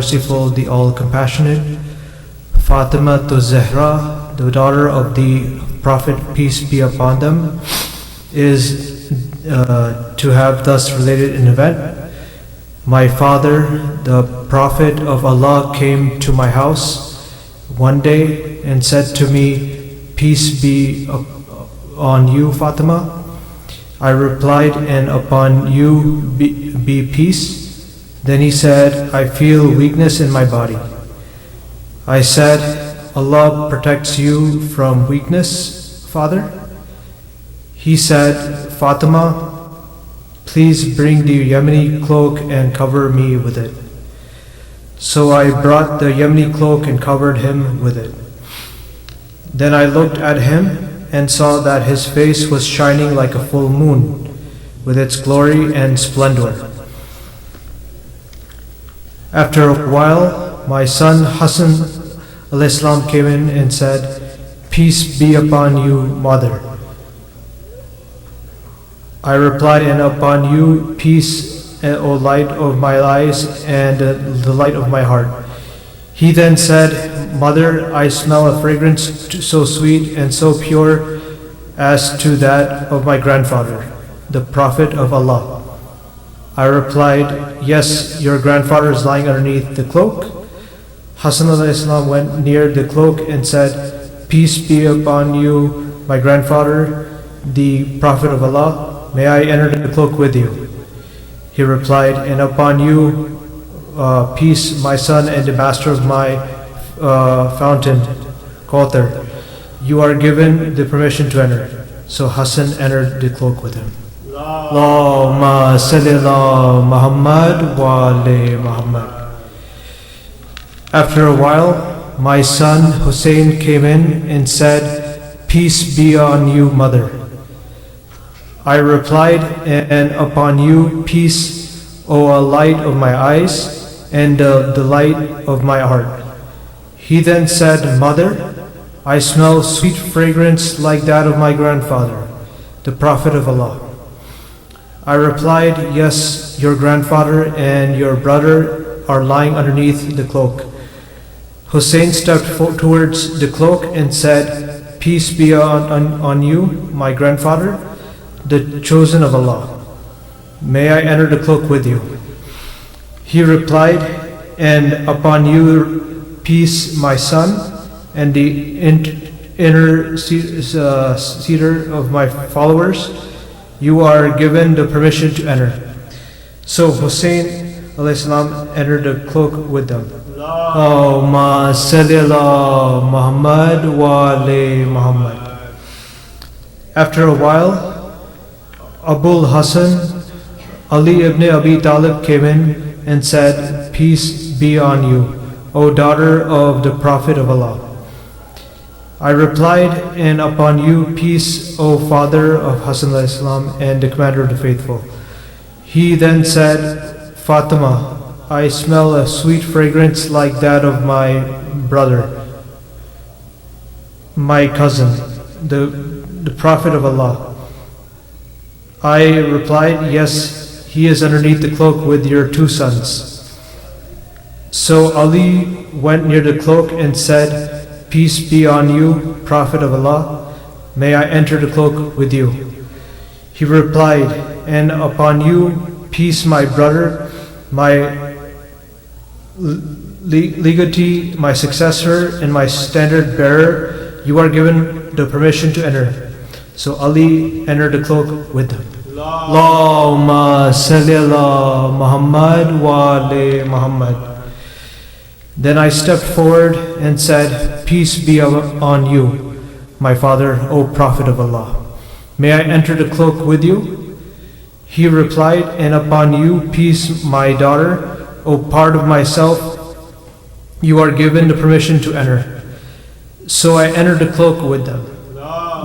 All-Merciful, the All-Compassionate. Fatima to Zahra, the daughter of the Prophet, peace be upon them, is to have thus related an event. My father, the Prophet of Allah, came to my house one day and said to me, "Peace be on you, Fatima." I replied, "And upon you be peace." Then he said, "I feel weakness in my body." I said, "Allah protects you from weakness, father." He said, "Fatima, please bring the Yemeni cloak and cover me with it." So I brought the Yemeni cloak and covered him with it. Then I looked at him and saw that his face was shining like a full moon with its glory and splendor. After a while, my son Hassan al-Islam came in and said, "Peace be upon you, mother." I replied, "And upon you peace, O light of my eyes and the light of my heart." He then said, "Mother, I smell a fragrance so sweet and so pure as to that of my grandfather, the Prophet of Allah." I replied, "Yes, your grandfather is lying underneath the cloak." Hassan al-Islam went near the cloak and said, "Peace be upon you, my grandfather, the Prophet of Allah. May I enter the cloak with you?" He replied, "And upon you, peace, my son and the master of my fountain, Kauthar. You are given the permission to enter." So Hassan entered the cloak with him. Allahumma salli ala Muhammad wa ali Muhammad. After a while, my son Hussein came in and said, "Peace be on you, mother." I replied, "And upon you peace, O light of my eyes and the light of my heart." He then said, "Mother, I smell sweet fragrance like that of my grandfather, the Prophet of Allah." I replied, "Yes, your grandfather and your brother are lying underneath the cloak." Hussein stepped towards the cloak and said, "Peace be on you, my grandfather, the chosen of Allah. May I enter the cloak with you?" He replied, "And upon you peace, my son, and the inner seater of my followers. You are given the permission to enter." So Hussein al-Islam entered the cloak with them. Allahumma salli ala Muhammad wa ali Muhammad. After a while, Abul Hassan Ali ibn Abi Talib came in and said, "Peace be on you, O daughter of the Prophet of Allah." I replied, "And upon you peace, O father of Hassan al-Islam and the commander of the faithful." He then said, "Fatima, I smell a sweet fragrance like that of my brother, my cousin, the Prophet of Allah." I replied, "Yes, he is underneath the cloak with your two sons." So Ali went near the cloak and said, "Peace be on you, Prophet of Allah. May I enter the cloak with you?" He replied, "And upon you peace, my brother, my legatee, my successor, and my standard bearer. You are given the permission to enter." So Ali entered the cloak with them. Allahumma salli ala Muhammad wa ali Muhammad. Then I stepped forward and said, "Peace be on you, my father, O Prophet of Allah. May I enter the cloak with you?" He replied, "And upon you peace, my daughter, O part of myself. You are given the permission to enter." So I entered the cloak with them.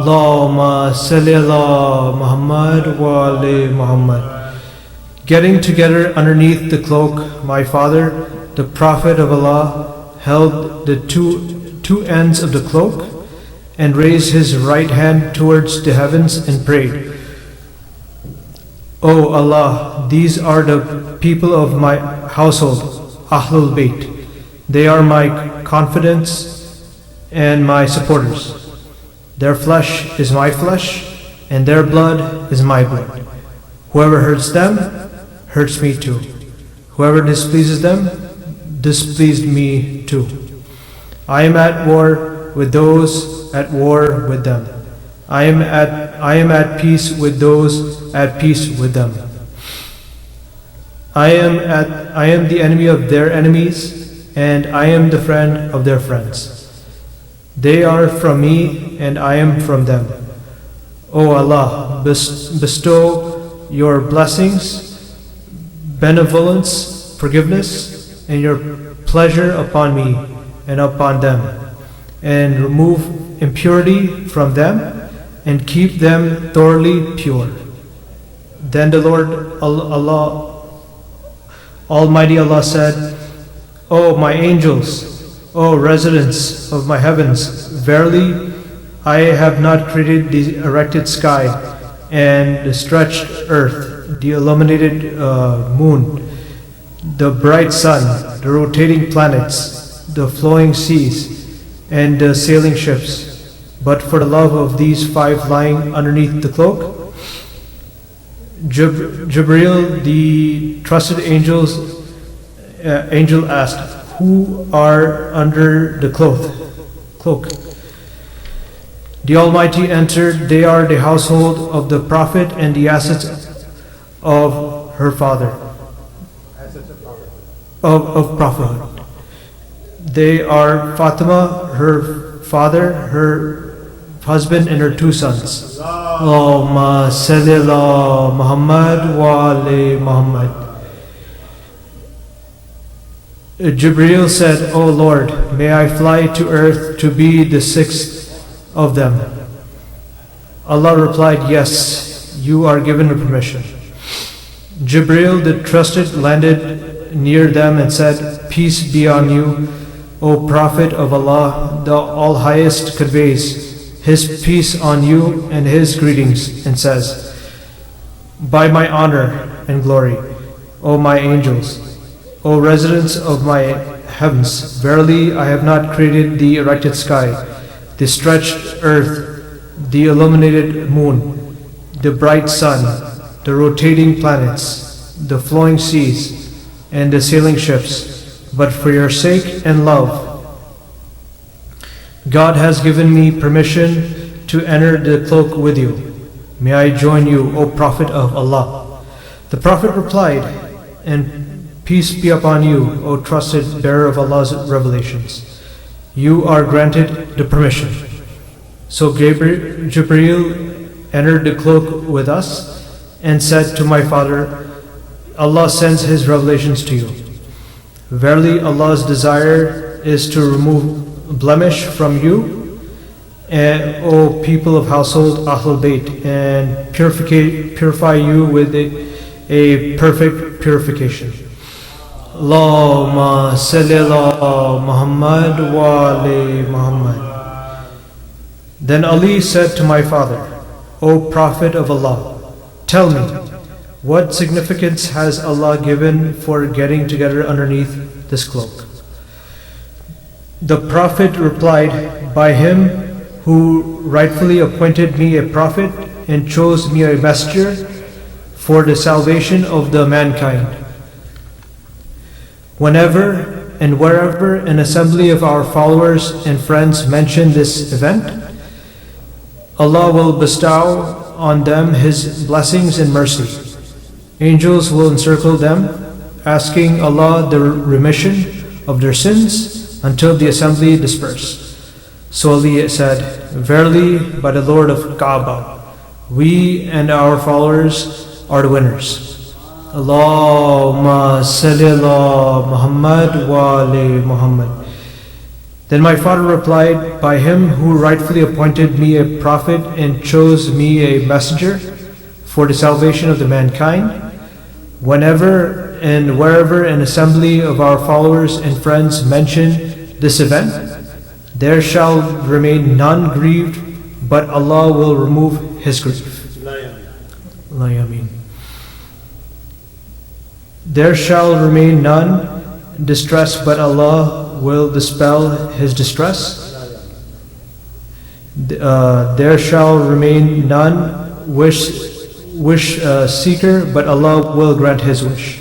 Allahumma salli ala Muhammad wa ali Muhammad. Getting together underneath the cloak, my father, the Prophet of Allah, held the two ends of the cloak and raised his right hand towards the heavens and prayed, "O Allah, these are the people of my household. Ahlul Bayt. They are my confidants and my supporters. Their flesh is my flesh, and their blood is my blood. Whoever hurts them, hurts me too. Whoever displeases them, displeased me too. I am at war with those at war with them. I am at peace with those at peace with them. I am the enemy of their enemies, and I am the friend of their friends. They are from me, and I am from them. O Allah, bestow your blessings, benevolence, forgiveness, and your pleasure upon me and upon them, and remove impurity from them, and keep them thoroughly pure. Then the Lord Almighty Allah said, O my angels, O residents of my heavens, verily I have not created the erected sky and the stretched earth, the illuminated moon, the bright sun, the rotating planets, the flowing seas, and the sailing ships, but for the love of these five lying underneath the cloak. Jibreel, the trusted angel, asked, who are under the cloak? The Almighty answered, they are the household of the Prophet and the assets of her father, of prophethood. They are Fatima, her father, her husband, and her two sons. Allahumma salli ala Muhammad wa ali Muhammad. Jibreel said, O Lord, may I fly to earth to be the sixth of them. Allah replied, yes, you are given a permission. Jibreel the trusted landed near them and said, peace be on you, O Prophet of Allah. The All-Highest conveys His peace on you and His greetings and says, by my honor and glory, O my angels, O residents of my heavens, verily I have not created the erected sky, the stretched earth, the illuminated moon, the bright sun, the rotating planets, the flowing seas, and the sailing ships, but for your sake and love. God has given me permission to enter the cloak with you. May I join you, O Prophet of Allah. The Prophet replied, and peace be upon you, O trusted bearer of Allah's revelations. You are granted the permission. So Jibreel entered the cloak with us and said to my father, Allah sends His revelations to you. Verily Allah's desire is to remove blemish from you, O people of household Ahlul Bayt, and purify you with a perfect purification. Allahumma salli ala Muhammad wa ali Muhammad. Then Ali said to my father, O Prophet of Allah, tell me, what significance has Allah given for getting together underneath this cloak? The Prophet replied, by Him who rightfully appointed me a prophet and chose me a messenger for the salvation of the mankind. Whenever and wherever an assembly of our followers and friends mention this event, Allah will bestow on them His blessings and mercy. Angels will encircle them, asking Allah the remission of their sins until the assembly disperse. So Ali said, verily, by the Lord of Kaaba, we and our followers are the winners. Allahumma salli ala Muhammad wa ali Muhammad. Then my father replied, by Him who rightfully appointed me a prophet and chose me a messenger for the salvation of the mankind, whenever and wherever an assembly of our followers and friends mention this event, there shall remain none grieved, but Allah will remove His grief. There shall remain none distress, but Allah will dispel his distress. There shall remain none wish seeker, but Allah will grant his wish.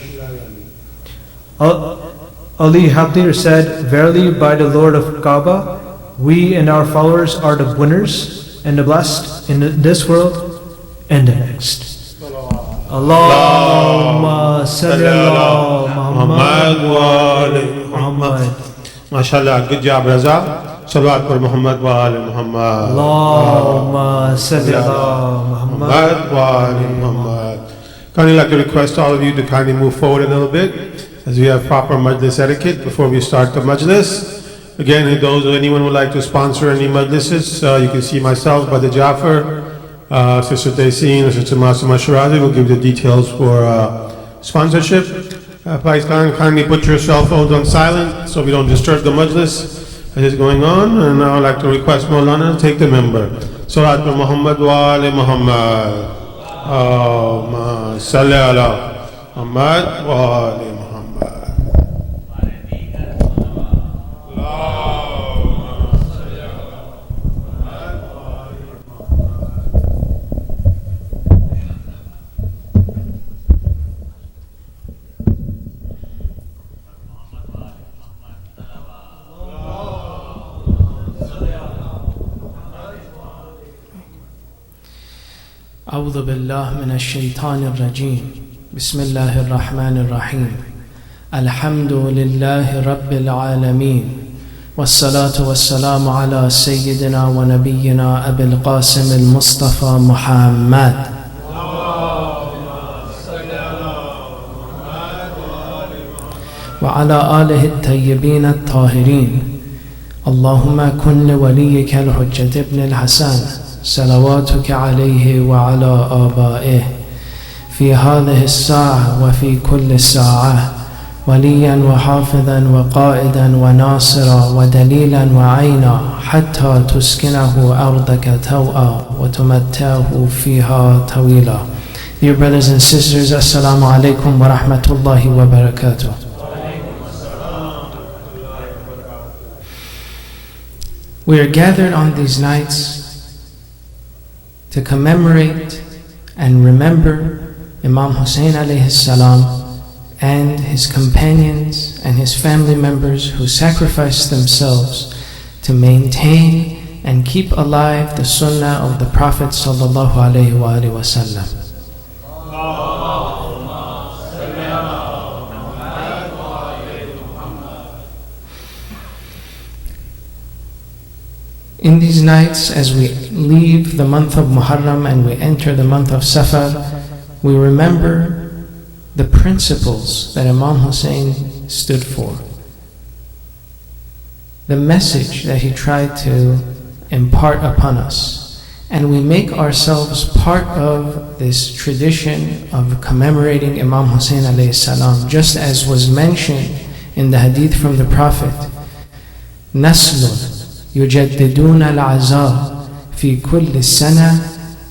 Ali Habdir said, Verily by the Lord of Kaaba, we and our followers are the winners and the blessed in this world and the next. Allahumma salli ala Muhammad wa ali Muhammad. MashaAllah, good job, Raza. Salawat for Muhammad wa ali Muhammad. Allahumma salli ala Muhammad wa ali Muhammad. Kindly like to request all of you to kindly move forward a little bit as we have proper majlis etiquette before we start the majlis. Again, if anyone would like to sponsor any majlises, you can see myself, Brother Jafar, Sister Tayseen, Sister Masuma Shirazi will give the details for sponsorship. Please kindly put your cell phones on silent so we don't disturb the majlis that is going on. And now I'd like to request Maulana to take the member. Salat Muhammad wa ali Muhammad. Allahumma salli ala Muhammad wa ali Muhammad. أعوذ بالله من الشيطان الرجيم بسم الله الرحمن الرحيم الحمد لله رب العالمين والصلاة والسلام على سيدنا ونبينا أبي القاسم المصطفى محمد وعلى آله الطيبين الطاهرين اللهم كن لوليك الحجة ابن الحسن صلواتك عليه وعلى آبائه في هذه الساعة وفي كل ساعة وليا وحافظا وقائدا وناصرا ودليلا وعينا حتى تسكنه أرضك توأا وتمتعه فيها طويلا. Dear brothers and sisters, Assalamu alaikum wa rahmatullahi wa barakatuh. We are gathered on these nights to commemorate and remember Imam Hussein alayhi salam and his companions and his family members who sacrificed themselves to maintain and keep alive the sunnah of the Prophet sallallahu alayhi wa sallam. In these nights, as we leave the month of Muharram and we enter the month of Safar, we remember the principles that Imam Hussein stood for, the message that he tried to impart upon us, and we make ourselves part of this tradition of commemorating Imam Hussein alayhi salam, just as was mentioned in the hadith from the Prophet, Naslun يجددون العزاء في كل سنة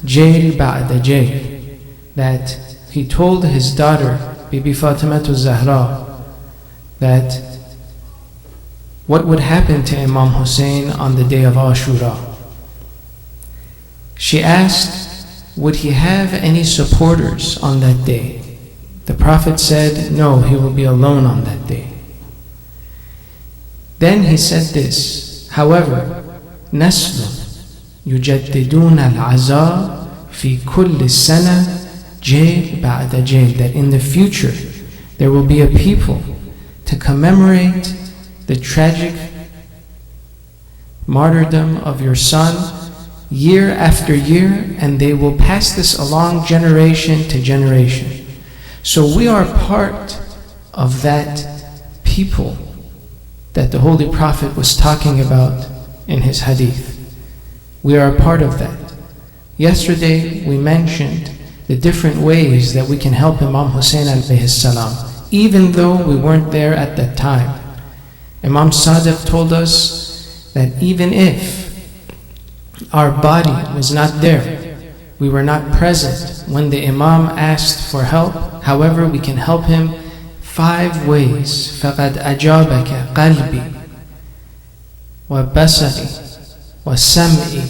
جيل بعد جيل, that he told his daughter Bibi Fatima Zahra that what would happen to Imam Hussein on the day of Ashura. She asked, would he have any supporters on that day? The Prophet said, no, he will be alone on that day. Then he said this, however, نسل يجددون العزاء في كل سنة جيل بعد جيل, that in the future there will be a people to commemorate the tragic martyrdom of your son year after year, and they will pass this along generation to generation. So we are part of that people that the Holy Prophet was talking about in his hadith. We are a part of that. Yesterday we mentioned the different ways that we can help Imam Hussein alayhi salam, even though we weren't there at that time. Imam Sadiq told us that even if our body was not there, we were not present when the Imam asked for help, however we can help him 5 ways. فَقَدْ أَجَابَكَ قَلْبِي وَبَصَرِي وَسَمْعِي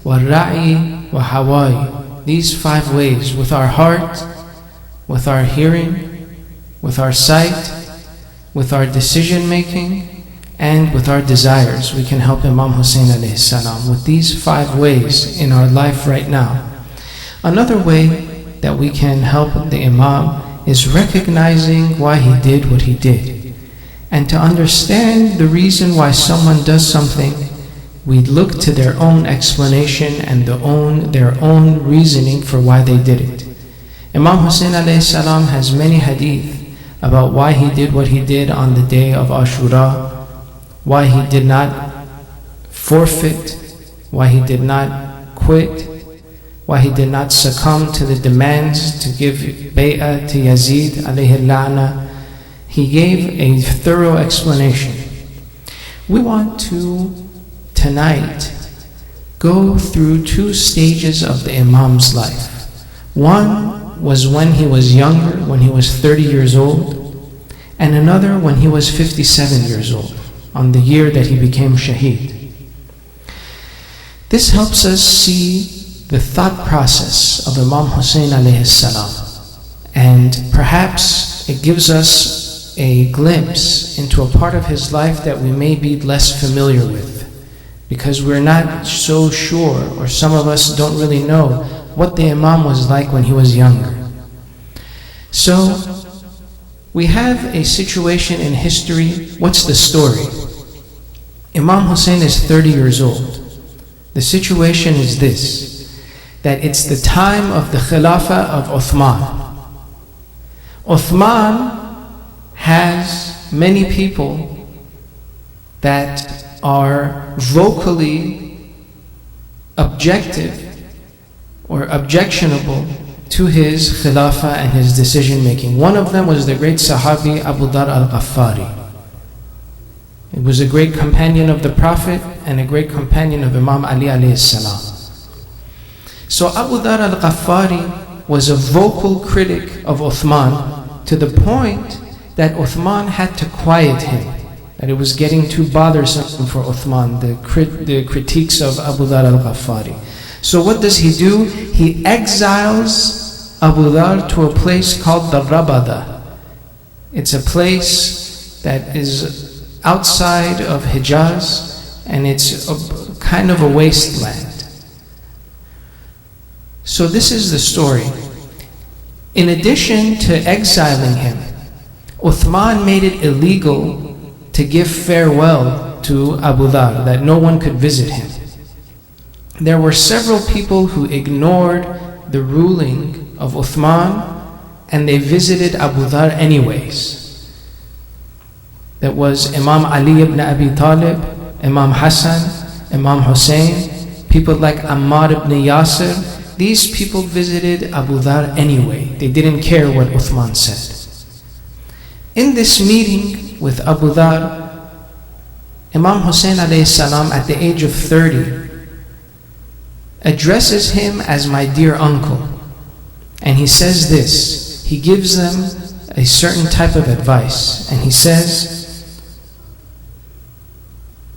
وَالرَّعِي وَهَوَايِ. These 5 ways, with our heart, with our hearing, with our sight, with our decision making, and with our desires, we can help Imam Hussein alayhi salam with these 5 ways in our life right now. Another way that we can help the Imam is recognizing why he did what he did. And to understand the reason why someone does something, we look to their own explanation and their own reasoning for why they did it. Imam Hussein alayhi salam has many hadith about why he did what he did on the day of Ashura, why he did not forfeit, why he did not quit, why he did not succumb to the demands to give bay'ah to Yazid alayhi la'na. He gave a thorough explanation. We want to tonight go through 2 stages of the Imam's life. One was when he was younger, when he was 30 years old, and another when he was 57 years old, on the year that he became Shaheed. This helps us see the thought process of Imam Hussein alayhi salam, and perhaps it gives us a glimpse into a part of his life that we may be less familiar with, because we're not so sure, or some of us don't really know what the Imam was like when he was younger. So we have a situation in history. What's the story? Imam Hussein is 30 years old. The situation is this, that it's the time of the Khilafah of Uthman. Uthman has many people that are vocally objective or objectionable to his Khilafah and his decision making. One of them was the great Sahabi Abu Dhar al-Ghaffari. It was a great companion of the Prophet and a great companion of Imam Ali alayhi salam. So Abu Dhar al-Ghaffari was a vocal critic of Uthman, to the point that Uthman had to quiet him, that it was getting too bothersome for Uthman, the critiques of Abu Dhar al-Ghaffari. So what does he do? He exiles Abu Dhar to a place called the Rabada. It's a place that is outside of Hijaz, and it's a kind of a wasteland. So this is the story. In addition to exiling him, Uthman made it illegal to give farewell to Abu Dhar, that no one could visit him. There were several people who ignored the ruling of Uthman, and they visited Abu Dhar anyways. That was Imam Ali ibn Abi Talib, Imam Hassan, Imam Hussein, people like Ammar ibn Yasir. These people visited Abu Dhar anyway. They didn't care what Uthman said. In this meeting with Abu Dhar, Imam Hussein alayhi salam, at the age of 30, addresses him as my dear uncle. And he says this, he gives them a certain type of advice, and he says,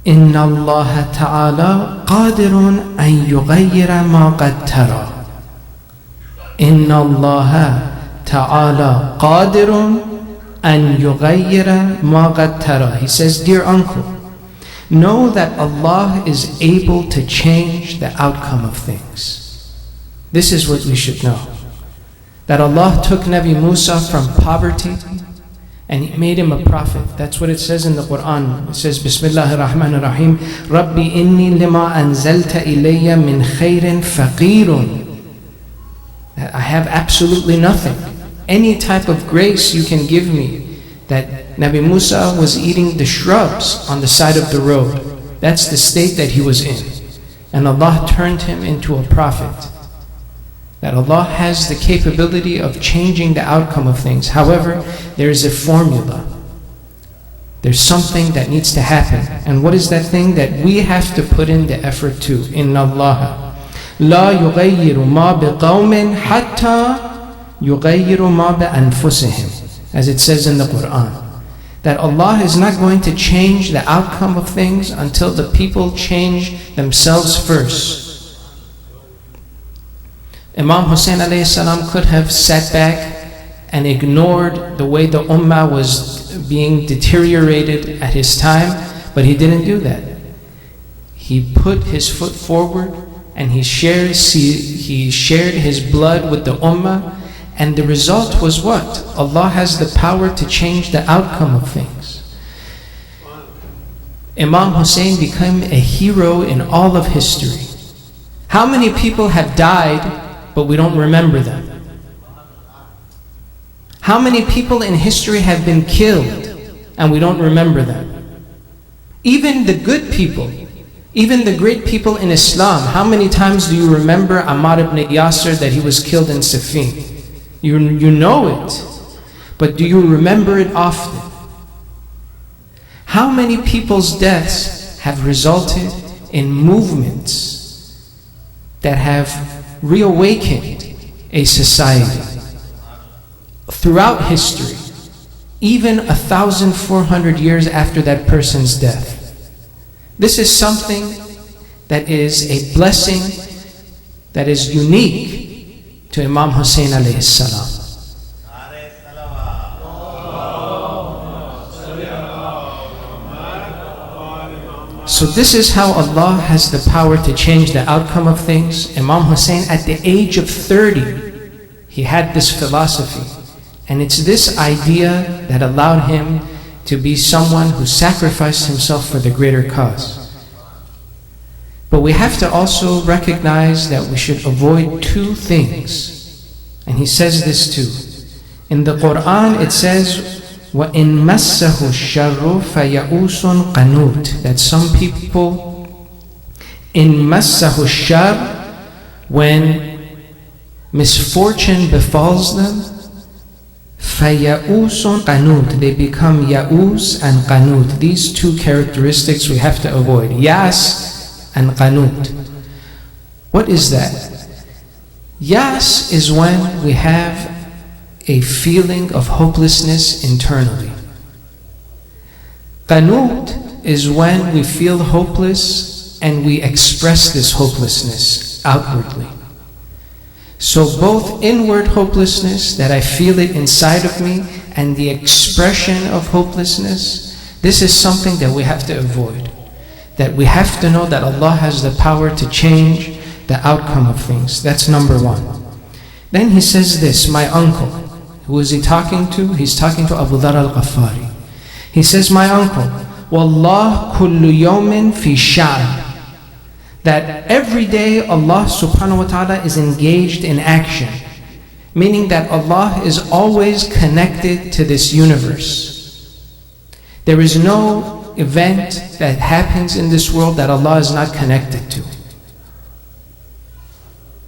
إِنَّ اللَّهَ تَعَالَى قَادِرٌ أَن يُغَيِّرَ مَا قَدْ تَرَى. إِنَّ اللَّهَ تَعَالَى قَادِرٌ أَن يُغَيِّرَ مَا قَدْ تَرَى. He says, dear uncle, know that Allah is able to change the outcome of things. This is what we should know. That Allah took Nabi Musa from poverty and He made him a prophet. That's what it says in the Quran. It says, Bismillahir Rahmanir Rahim, Rabbi inni lima anzalta ilayya min khairin faqirun. I have absolutely nothing. Any type of grace you can give me. That Nabi Musa was eating the shrubs on the side of the road. That's the state that he was in. And Allah turned him into a prophet. That Allah has the capability of changing the outcome of things. However, there is a formula. There's something that needs to happen. And what is that thing? That we have to put in the effort to. Inna Allah la yughayyiru ma biqawmin hatta yughayyiru ma bi anfusihim. as it says in the Quran. That Allah is not going to change the outcome of things until the people change themselves first. Imam Hussein alayhi salam could have sat back and ignored the way the ummah was being deteriorated at his time, but he didn't do that. He put his foot forward and he shared his blood with the ummah, and the result was what? Allah has the power to change the outcome of things. Imam Hussein became a hero in all of history. How many people have died but we don't remember them? How many people in history have been killed and we don't remember them? Even the good people, even the great people in Islam, how many times do you remember Ammar ibn Yasir, that he was killed in Siffin? You know it, but do you remember it often? How many people's deaths have resulted in movements that have reawakened a society throughout history, even 1,400 years after that person's death? This is something that is a blessing that is unique to Imam Hussein alayhi salam. So this is how Allah has the power to change the outcome of things. Imam Hussein, at the age of 30, he had this philosophy. And it's this idea that allowed him to be someone who sacrificed himself for the greater cause. But we have to also recognize that we should avoid two things. And he says this too. In the Quran it says, وَإِن مَسَّهُ الشَّرُّ فَيَئُوسٌ قَنُوتٌ, that some people, in مَسَّهُ الشَّرُّ, when misfortune befalls them, فَيَئُوسٌ قَنُوتٌ, they become ya'us and qanut. These two characteristics we have to avoid. Yas and qanut. What is that? Yas is when we have a feeling of hopelessness internally. Qanut is when we feel hopeless and we express this hopelessness outwardly. So both inward hopelessness, that I feel it inside of me, and the expression of hopelessness, this is something that we have to avoid. That we have to know that Allah has the power to change the outcome of things. That's number one. Then he says this, my uncle, who is he talking to? He's talking to Abu Dharr al-Ghafari. He says, my uncle, Wallah kullu yawmin fi sha'n, that every day Allah subhanahu wa ta'ala is engaged in action, meaning that Allah is always connected to this universe. There is no event that happens in this world that Allah is not connected to.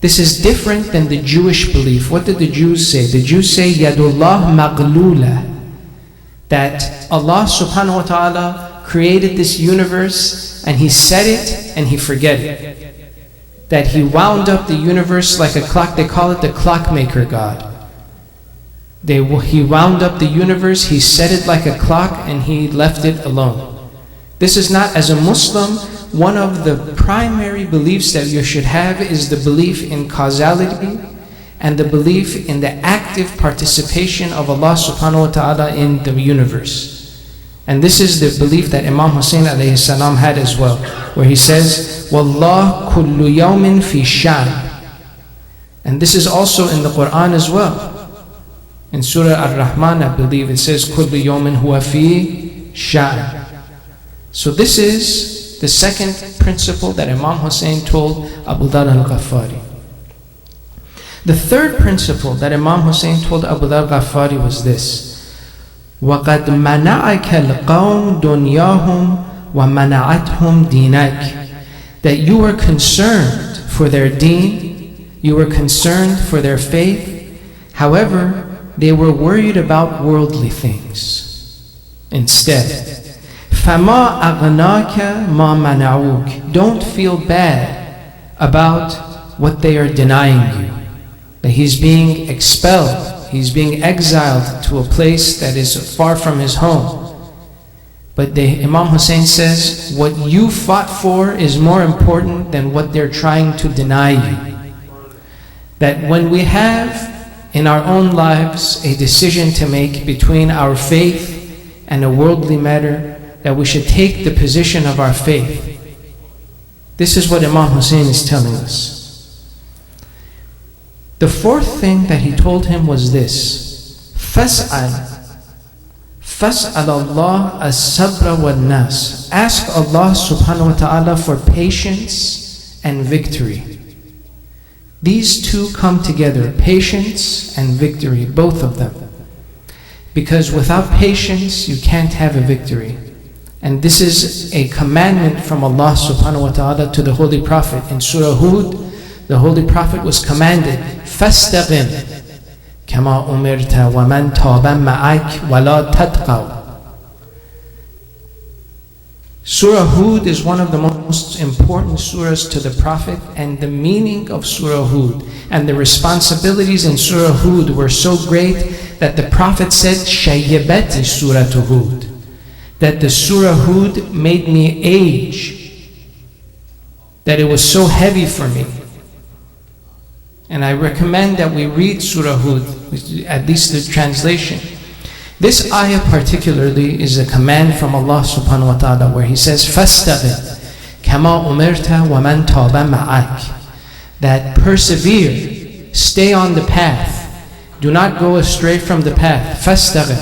This is different than the Jewish belief. What did the Jews say? The Jews say, Yadullah maghlula, that Allah subhanahu wa ta'ala created this universe and He set it and He forget it. That He wound up the universe like a clock. They call it the clockmaker God. He wound up the universe, He set it like a clock, and He left it alone. This is not, as a Muslim, one of the primary beliefs that you should have is the belief in causality and the belief in the active participation of Allah subhanahu wa ta'ala in the universe. And this is the belief that Imam Hussein alayhi salam had as well, where he says, Wallah kullu yawmin fi sha'n. And this is also in the Quran as well. In Surah Ar-Rahman, I believe it says, Kullu yawmin huwa fi sha'n. So this is the second principle that Imam Hussein told Abu Dharr al-Ghafari. The third principle that Imam Hussein told Abu Dharr al-Ghafari was this: وَقَدْ مَنَعَكَ الْقَوْمُ دُنْيَاهُمْ وَمَنَعَتْهُمْ دِينَكَ, that you were concerned for their deen, you were concerned for their faith. However, they were worried about worldly things instead. فَمَا أَغْنَاكَ مَا مَنَعُوكَ, don't feel bad about what they are denying you, that he's being expelled He's being exiled to a place that is far from his home. But Imam Hussein says, what you fought for is more important than what they're trying to deny you. That when we have in our own lives a decision to make between our faith and a worldly matter, that we should take the position of our faith. This is what Imam Hussein is telling us. The fourth thing that he told him was this: Fas'al Allah as-sabra wal-nas. Ask Allah subhanahu wa ta'ala for patience and victory. These two come together, patience and victory, both of them. Because without patience, you can't have a victory. And this is a commandment from Allah subhanahu wa ta'ala to the Holy Prophet. In Surah Hud, the Holy Prophet was commanded, فَاسْتَقِمْ كَمَا أُمِرْتَ وَمَنْ تَابَ مَعَكْ وَلَا تَتْقَوْا. Surah Hud is one of the most important surahs to the Prophet, and the meaning of Surah Hud and the responsibilities in Surah Hud were so great that the Prophet said, شَيَّبَتِ سُورَةُ Hud, that the Surah Hud made me age, that it was so heavy for me. And I recommend that we read Surah Hud, at least the translation. This ayah particularly is a command from Allah subhanahu wa ta'ala, where He says, فَاسْتَقِمْ كَمَا أُمِرْتَ وَمَنْ تَابَ مَعَكْ. That persevere, stay on the path, do not go astray from the path. فَاسْتَقِمْ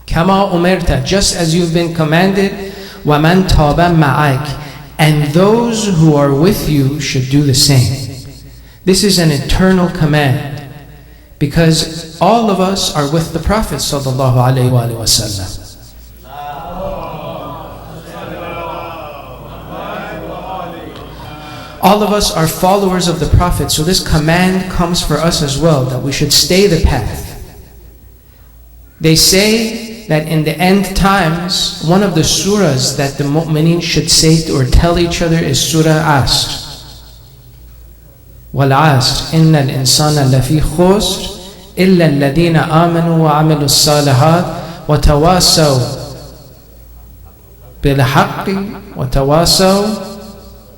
كَمَا أُمِرْتَ, just as you've been commanded, وَمَنْ تَابَ مَعَكْ, and those who are with you should do the same. This is an eternal command, because all of us are with the Prophet sallallahu alaihi wasallam. All of us are followers of the Prophet, so this command comes for us as well, that we should stay the path. They say that in the end times, one of the surahs that the mu'mineen should say or tell each other is Surah Asr. وَالْعَصْرِ إِنَّ الْإِنسَانَ لَفِي خُسْرٍ إِلَّا الَّذِينَ آمَنُوا وَعَمِلُوا الصَّالِحَاتِ وَتَوَاصَوْا بِالْحَقِّ وَتَوَاصَوْا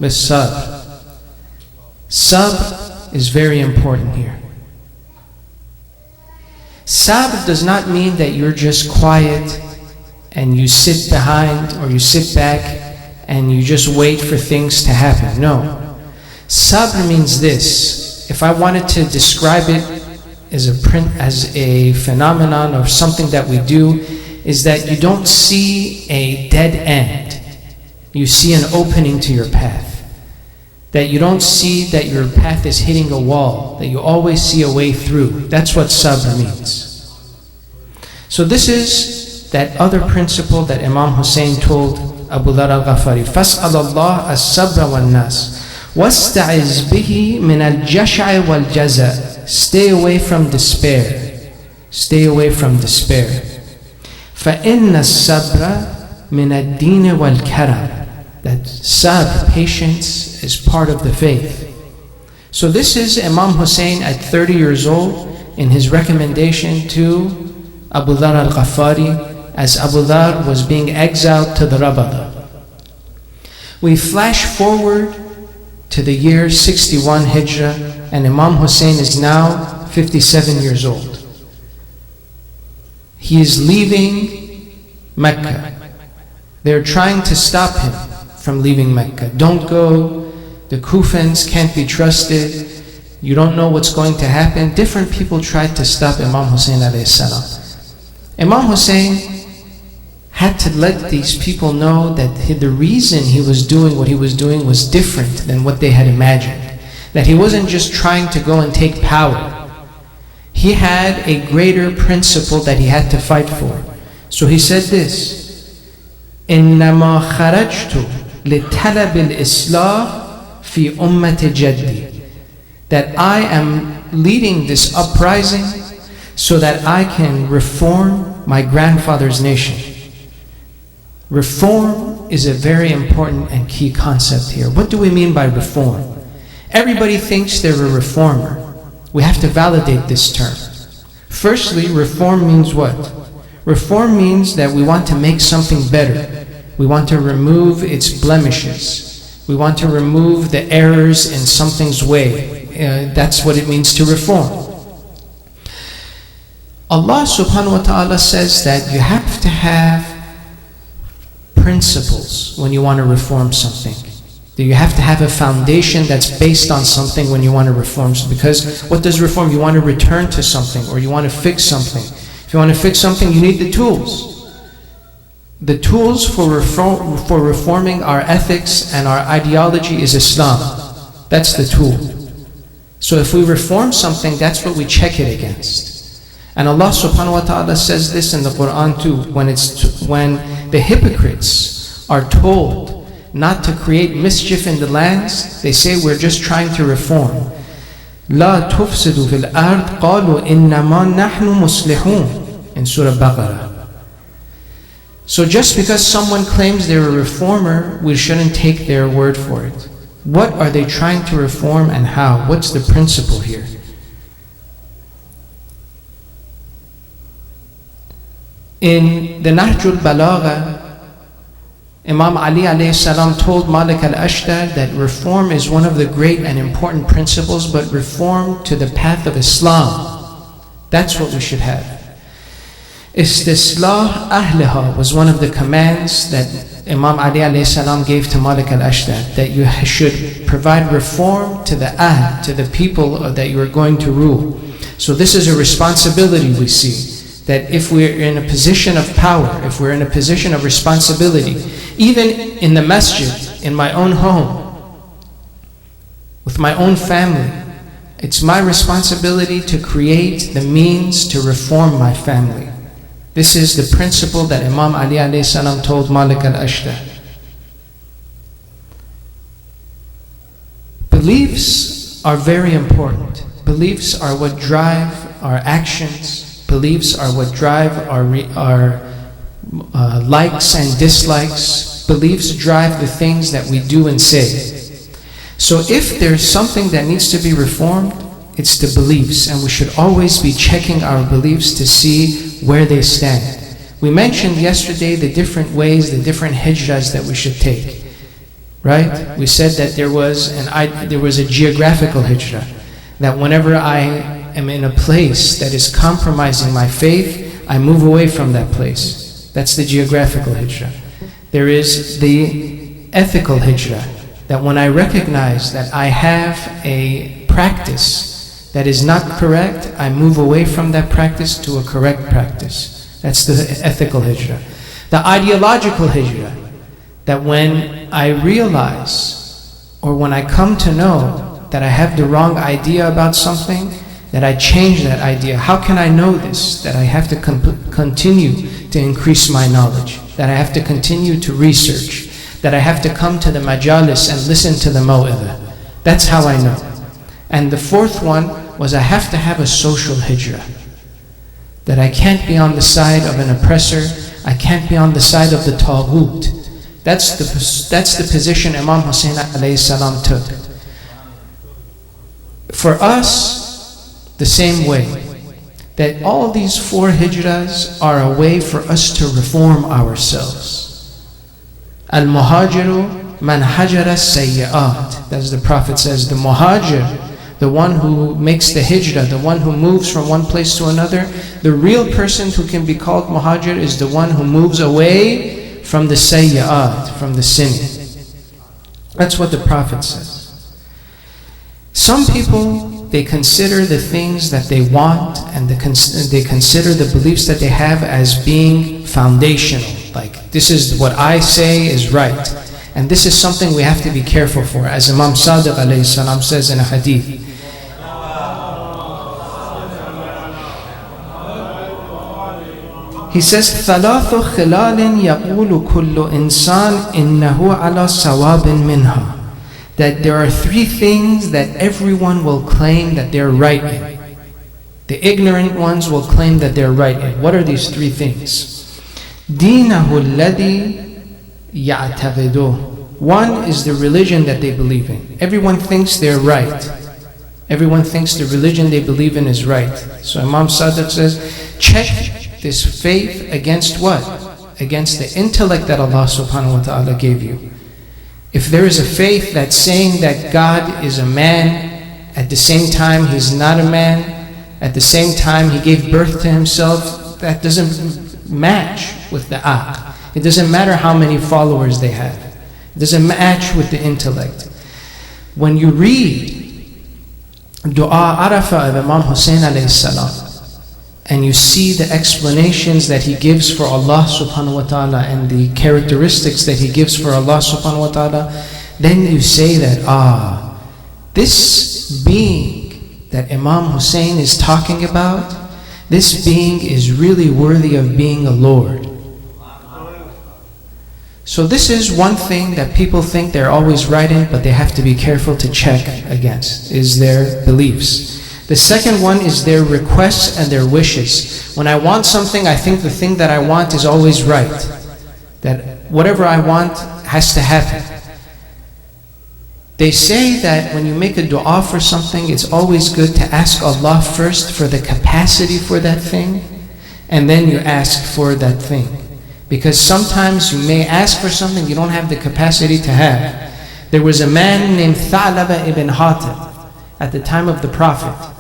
بِالصَّبْرِ. Sabr is very important here. Sabr does not mean that you're just quiet and you sit behind or you sit back and you just wait for things to happen. No. Sabr means this. If I wanted to describe it as a phenomenon or something that we do, is that you don't see a dead end. You see an opening to your path. That you don't see that your path is hitting a wall, that you always see a way through. That's what sabr means. So this is that other principle that Imam Hussein told Abu Dharr al-Ghafari. فَاسْأَلَ اللَّهَ الصَّبْرَ وَالنَّاسِ وَاسْتَعِذْ بِهِ مِنَ الْجَشْعِ وَالْجَزَعِ. Stay away from despair. Stay away from despair. فَإِنَّ الصَّبْرَ مِنَ الدِّينِ وَالْكَرَمِ. That sabr, patience, is part of the faith. So this is Imam Hussein at 30 years old in his recommendation to Abu Dharr al-Ghafari as Abu Dharr was being exiled to the Rabada. We flash forward to the year 61 Hijrah, and Imam Hussein is now 57 years old. He is leaving Mecca. They're trying to stop him from leaving Mecca. Don't go, the Kufans can't be trusted, you don't know what's going to happen. Different people tried to stop Imam Hussein alayhi salam. Imam Hussein had to let these people know that the reason he was doing what he was doing was different than what they had imagined. That he wasn't just trying to go and take power. He had a greater principle that he had to fight for. So he said this: إِنَّمَا خَرَجْتُ لِطَلَبِ الْإِصْلَاحِ فِي أُمَّةِ جَدِّي. That I am leading this uprising so that I can reform my grandfather's nation. Reform is a very important and key concept here. What do we mean by reform? Everybody thinks they're a reformer. We have to validate this term. Firstly, reform means what? Reform means that we want to make something better. We want to remove its blemishes. We want to remove the errors in something's way. That's what it means to reform. Allah subhanahu wa ta'ala says that you have to have principles when you want to reform something. That you have to have a foundation that's based on something when you want to reform something. Because what does reform? You want to return to something, or you want to fix something. If you want to fix something, you need the tools. The tools for reforming our ethics and our ideology is Islam. That's the tool. So if we reform something, that's what we check it against. And Allah subhanahu wa ta'ala says this in the Quran too, when the hypocrites are told not to create mischief in the lands, they say we're just trying to reform. لا تفسدوا في الأرض قالوا إنما نحن مصلحون in Surah Baqarah. So just because someone claims they're a reformer, we shouldn't take their word for it. What are they trying to reform and how? What's the principle here? In the Nahjul Balagha, Imam Ali alayhi salam told Malik al-Ashtar that reform is one of the great and important principles, but reform to the path of Islam. That's what we should have. Istislah ahliha was one of the commands that Imam Ali alayhi salam gave to Malik al-Ashtar, that you should provide reform to the ahl, to the people that you are going to rule. So this is a responsibility we see. That if we're in a position of power, if we're in a position of responsibility, even in the masjid, in my own home, with my own family, it's my responsibility to create the means to reform my family. This is the principle that Imam Ali alayhi salam told Malik al-Ashtar. Beliefs are very important. Beliefs are what drive our actions. Beliefs are what drive our likes and dislikes. Beliefs drive the things that we do and say. So if there's something that needs to be reformed, it's the beliefs, and we should always be checking our beliefs to see where they stand. We mentioned yesterday the different ways, the different hijras that we should take. Right? We said that there was a geographical hijrah, that whenever I am in a place that is compromising my faith, I move away from that place. That's the geographical hijrah. There is the ethical hijrah, that when I recognize that I have a practice that is not correct, I move away from that practice to a correct practice. That's the ethical hijrah. The ideological hijrah, that when I realize, or when I come to know that I have the wrong idea about something, that I change that idea. How can I know this? That I have to continue to increase my knowledge, that I have to continue to research, that I have to come to the majalis and listen to the maw'idah. That's how I know. And the fourth one was I have to have a social hijrah, that I can't be on the side of an oppressor, I can't be on the side of the taghut. That's the position Imam Hussein alayhi salam took. For us, the same way, that all these four hijras are a way for us to reform ourselves. Al-muhajiru man hajara sayyi'at. As the Prophet says, the muhajir, the one who makes the hijrah, the one who moves from one place to another, the real person who can be called muhajir is the one who moves away from the sayyi'at, from the sin. That's what the Prophet says. Some people, they consider the things that they want, and they consider the beliefs that they have as being foundational. Like, this is what I say is right. And this is something we have to be careful for. As Imam Sadiq alayhi salam says in a hadith, he says, ثَلَاثُ خِلَالٍ يَقُولُ كُلُّ إِنسَانٍ إِنَّهُ عَلَى صَوَابٍ مِنْهَا. That there are three things that everyone will claim that they're right in. The ignorant ones will claim that they're right in. What are these three things? دِينَهُ الَّذِي يَعْتَقِدُهُ. One is the religion that they believe in. Everyone thinks they're right. Everyone thinks the religion they believe in is right. So Imam Sadiq says, check this faith against what? Against the intellect that Allah subhanahu wa ta'ala gave you. If there is a faith that's saying that God is a man, at the same time He's not a man, at the same time He gave birth to Himself, that doesn't match with the aql. It doesn't matter how many followers they have. It doesn't match with the intellect. When you read Dua Arafah of Imam Hussein alayhi salam, and you see the explanations that he gives for Allah subhanahu wa ta'ala and the characteristics that he gives for Allah subhanahu wa ta'ala, then you say that, this being that Imam Hussein is talking about, this being is really worthy of being a Lord. So this is one thing that people think they're always right in, but they have to be careful to check against, is their beliefs. The second one is their requests and their wishes. When I want something, I think the thing that I want is always right. That whatever I want has to happen. They say that when you make a dua for something, it's always good to ask Allah first for the capacity for that thing, and then you ask for that thing. Because sometimes you may ask for something you don't have the capacity to have. There was a man named Tha'laba ibn Hatib at the time of the Prophet.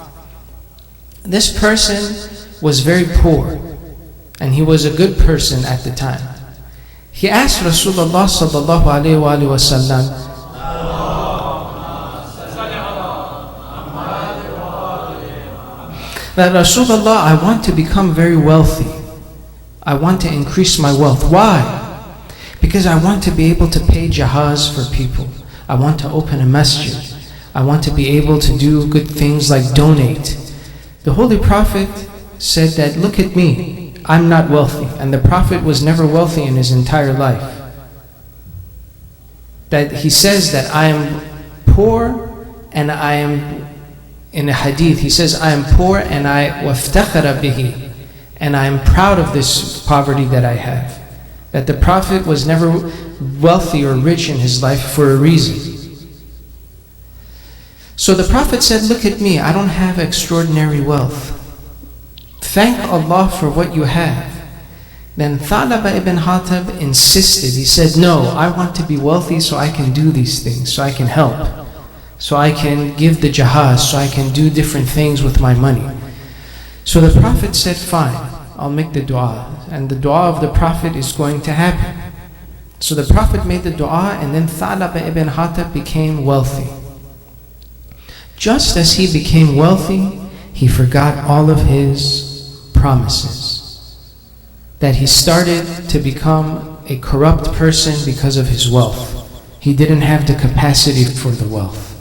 This person was very poor, and he was a good person at the time. He asked Rasulullah sallallahu alayhi wa sallam, that Rasulullah, I want to become very wealthy. I want to increase my wealth. Why? Because I want to be able to pay jahaz for people. I want to open a masjid. I want to be able to do good things like donate. The Holy Prophet said that, look at me, I'm not wealthy. And the Prophet was never wealthy in his entire life. That he says that I am poor and I am, in a hadith, he says, I am poor and I waftakhara bihi. And I am proud of this poverty that I have. That the Prophet was never wealthy or rich in his life for a reason. So the Prophet said, look at me, I don't have extraordinary wealth. Thank Allah for what you have. Then Tha'laba ibn Hatib insisted. He said, no, I want to be wealthy so I can do these things, so I can help, so I can give the jahaz, so I can do different things with my money. So the Prophet said, fine, I'll make the dua. And the dua of the Prophet is going to happen. So the Prophet made the dua, and then Tha'laba ibn Hatib became wealthy. Just as he became wealthy, he forgot all of his promises. That he started to become a corrupt person because of his wealth. He didn't have the capacity for the wealth.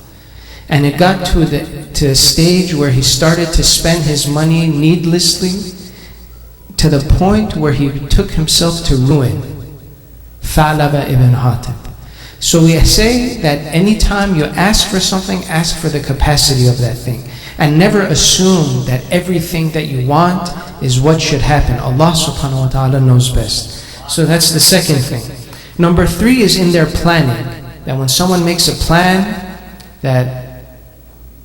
And it got to a stage where he started to spend his money needlessly, to the point where he took himself to ruin. Tha'laba ibn Hatib. So we say that anytime you ask for something, ask for the capacity of that thing. And never assume that everything that you want is what should happen. Allah subhanahu wa ta'ala knows best. So that's the second thing. Number 3 is in their planning. That when someone makes a plan, that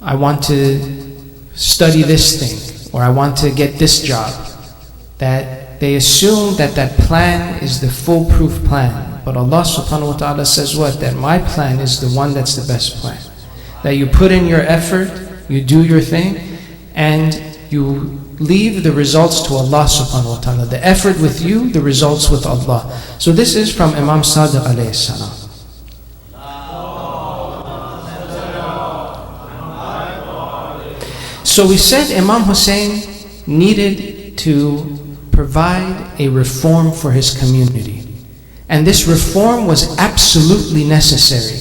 I want to study this thing, or I want to get this job, that they assume that that plan is the foolproof plan. But Allah subhanahu wa ta'ala says what? That my plan is the one that's the best plan. That you put in your effort, you do your thing, and you leave the results to Allah subhanahu wa ta'ala. The effort with you, the results with Allah. So this is from Imam Sadiq alayhi salam. So we said Imam Hussein needed to provide a reform for his community. And this reform was absolutely necessary.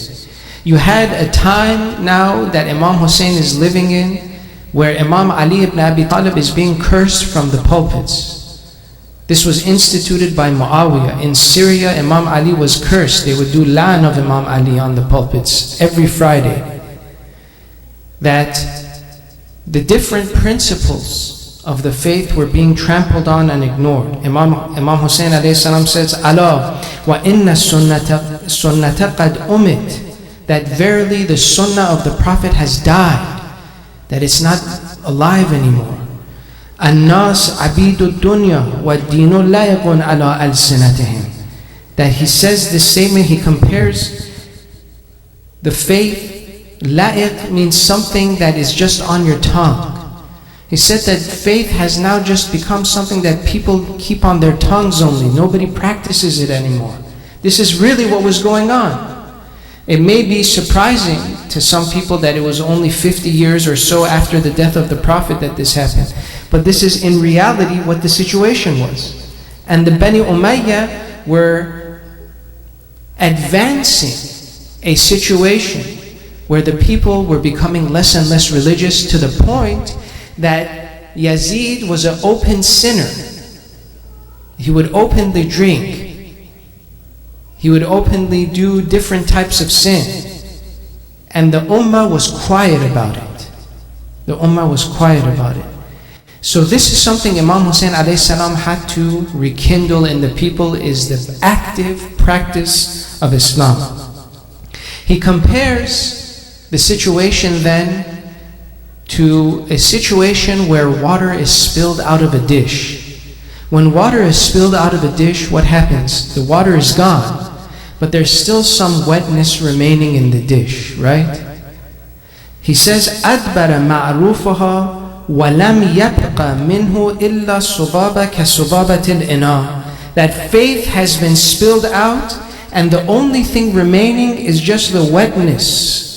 You had a time now that Imam Hussein is living in where Imam Ali ibn Abi Talib is being cursed from the pulpits. This was instituted by Muawiyah. In Syria, Imam Ali was cursed. They would do la'an of Imam Ali on the pulpits every Friday. That the different principles of the faith were being trampled on and ignored. Imam Hussein alayhi salam says, Allah wa inna sunnata qad umit, that verily the sunnah of the Prophet has died. that it's not alive anymore. الناس عبيد الدنيا والدين لا يكون على ألسنتهم. That he says this statement, he compares the faith, la'iq means something that is just on your tongue. He said that faith has now just become something that people keep on their tongues only. Nobody practices it anymore. This is really what was going on. It may be surprising to some people that it was only 50 years or so after the death of the Prophet that this happened. But this is in reality what the situation was. And the Bani Umayyah were advancing a situation where the people were becoming less and less religious, to the point that Yazid was an open sinner. He would openly drink. He would openly do different types of sin. And the Ummah was quiet about it. The Ummah was quiet about it. So this is something Imam Hussein alayhi salam had to rekindle in the people, is the active practice of Islam. He compares the situation then to a situation where water is spilled out of a dish. When water is spilled out of a dish, what happens? The water is gone, but there's still some wetness remaining in the dish, right? He says, أَدْبَرَ مَعْرُوفَهَا وَلَمْ يَبْقَ مِنْهُ إِلَّا صُبَابَ كَصُبَابَةِ الْإِنَاءِ. That faith has been spilled out, and the only thing remaining is just the wetness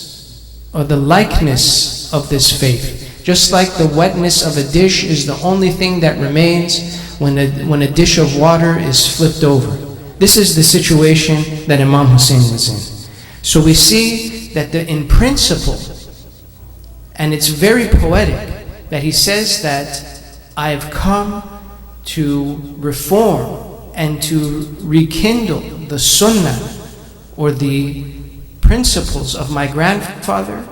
or the likeness of this faith. Just like the wetness of a dish is the only thing that remains when a dish of water is flipped over. This is the situation that Imam Hussein was in. So we see that in principle, and it's very poetic, that he says that I have come to reform and to rekindle the sunnah or the principles of my grandfather,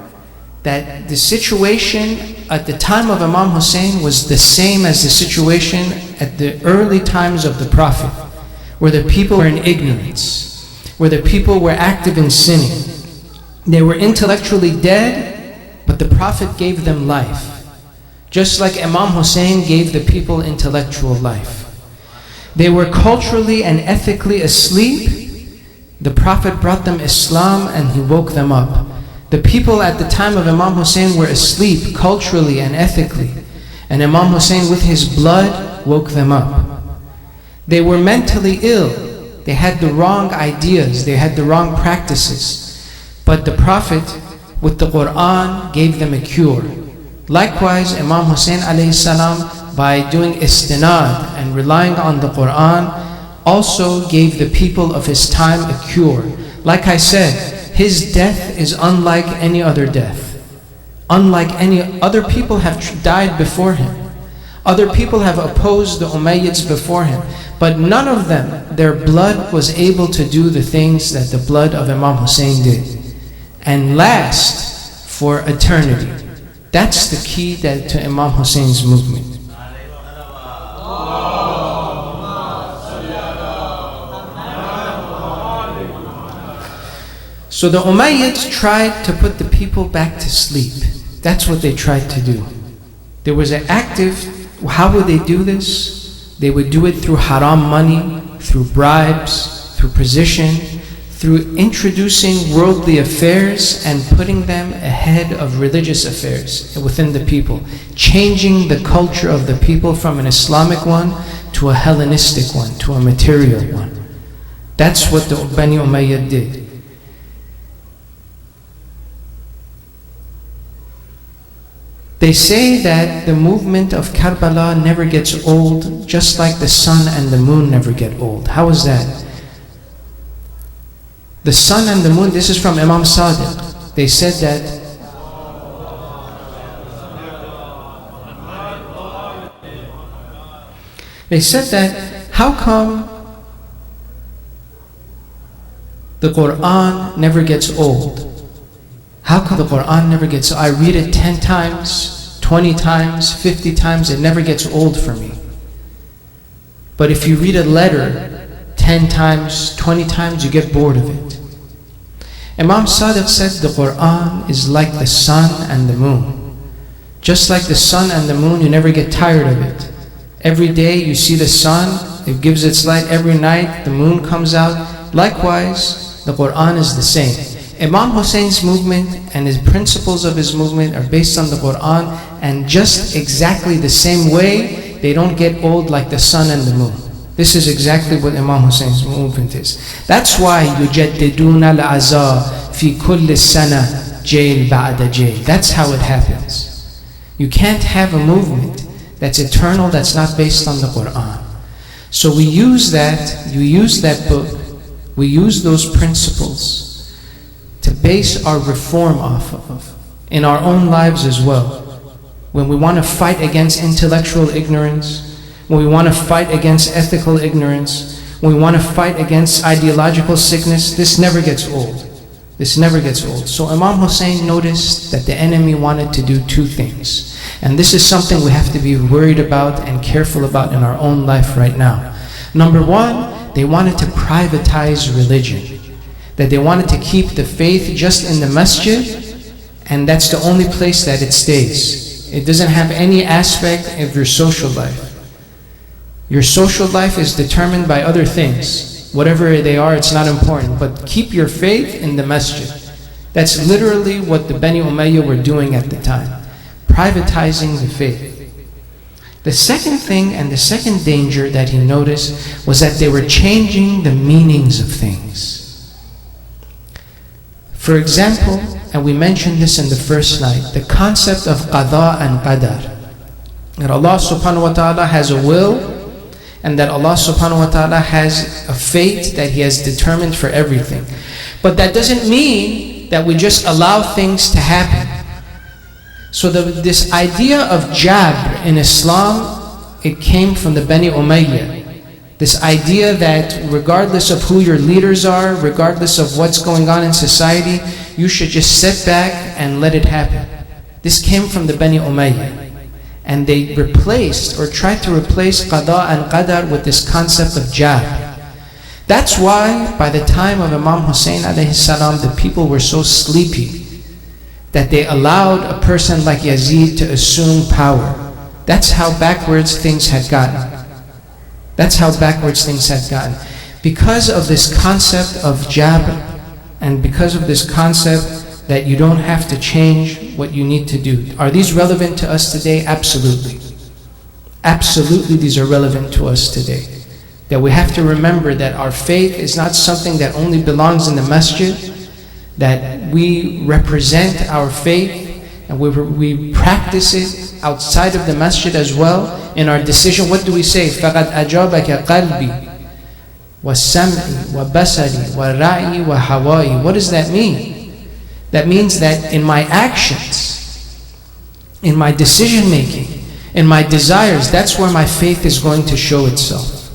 that the situation at the time of Imam Hussein was the same as the situation at the early times of the Prophet, where the people were in ignorance, where the people were active in sinning. They were intellectually dead, but the Prophet gave them life. Just like Imam Hussein gave the people intellectual life. They were culturally and ethically asleep. The Prophet brought them Islam and he woke them up. The people at the time of Imam Hussein were asleep culturally and ethically, and Imam Hussein with his blood woke them up. They were mentally ill. They had the wrong ideas. They had the wrong practices. But the Prophet with the Quran gave them a cure. Likewise, Imam Hussein alayhi salam, by doing istinad and relying on the Quran, also gave the people of his time a cure. Like I said, his death is unlike any other death. Unlike any other people have died before him. Other people have opposed the Umayyads before him, but none of them, their blood was able to do the things that the blood of Imam Hussein did, and last for eternity. That's the key to Imam Hussein's movement. So the Umayyads tried to put the people back to sleep. That's what they tried to do. There was an active, how would they do this? They would do it through haram money, through bribes, through position, through introducing worldly affairs and putting them ahead of religious affairs within the people, changing the culture of the people from an Islamic one to a Hellenistic one, to a material one. That's what the Bani Umayyad did. They say that the movement of Karbala never gets old, just like the sun and the moon never get old. How is that? The sun and the moon, this is from Imam Sadiq. They said that how come the Quran never gets old? How come the Quran never gets old? I read it 10 times, 20 times, 50 times, it never gets old for me. But if you read a letter 10 times, 20 times, you get bored of it. Imam Sadiq said the Quran is like the sun and the moon. Just like the sun and the moon, you never get tired of it. Every day you see the sun, it gives its light. Every night the moon comes out. Likewise, the Quran is the same. Imam Hussein's movement and his principles of his movement are based on the Quran, and just exactly the same way, they don't get old like the sun and the moon. This is exactly what Imam Hussein's movement is. That's why يُجَدِّدُونَ الْعَزَى فِي كُلِّ السَّنَةِ جَيْلْ بَعْدَ جَيْلْ. That's how it happens. You can't have a movement that's eternal, that's not based on the Quran. So we use that book, we use those principles to base our reform off of, in our own lives as well. When we want to fight against intellectual ignorance, when we want to fight against ethical ignorance, when we want to fight against ideological sickness, this never gets old. This never gets old. So Imam Hussein noticed that the enemy wanted to do two things. And this is something we have to be worried about and careful about in our own life right now. Number one, they wanted to privatize religion. That they wanted to keep the faith just in the masjid, and that's the only place that it stays. It doesn't have any aspect of your social life. Your social life is determined by other things. Whatever they are, it's not important. But keep your faith in the masjid. That's literally what the Bani Umayyah were doing at the time. Privatizing the faith. The second thing and the second danger that he noticed was that they were changing the meanings of things. For example, and we mentioned this in the first night, the concept of qada and qadar. That Allah subhanahu wa ta'ala has a will, and that Allah subhanahu wa ta'ala has a fate that He has determined for everything. But that doesn't mean that we just allow things to happen. So this idea of jabr in Islam, it came from the Bani Umayyah. This idea that regardless of who your leaders are, regardless of what's going on in society, you should just sit back and let it happen. This came from the Bani Umayyah. And they replaced or tried to replace qada and qadar with this concept of jabr. That's why by the time of Imam Hussein alayhi salam, the people were so sleepy that they allowed a person like Yazid to assume power. That's how backwards things had gotten. That's how backwards things had gotten. Because of this concept of jabr, and because of this concept that you don't have to change what you need to do. Are these relevant to us today? Absolutely. Absolutely these are relevant to us today. That we have to remember that our faith is not something that only belongs in the masjid, that we represent our faith and we practice it outside of the masjid as well. In our decision, what do we say? فَقَدْ أَجَابَكَ قَلْبِي وَالسَّمْعِ وَبَصَرِي وَالرَّعِي وَحَوَائِي. What does that mean? That means that in my actions, in my decision making, in my desires, that's where my faith is going to show itself.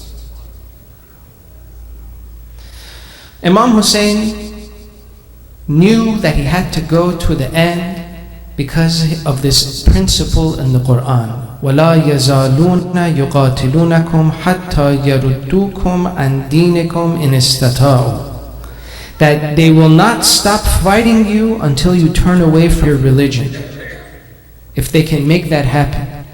Imam Hussein knew that he had to go to the end because of this principle in the Quran. وَلَا يَزَالُونَ يُقَاتِلُونَكُمْ حَتَّى يَرُدُّوكُمْ عَنْ دِينِكُمْ إِنِ اسْتَطَاعُوا. That they will not stop fighting you until you turn away from your religion, if they can make that happen.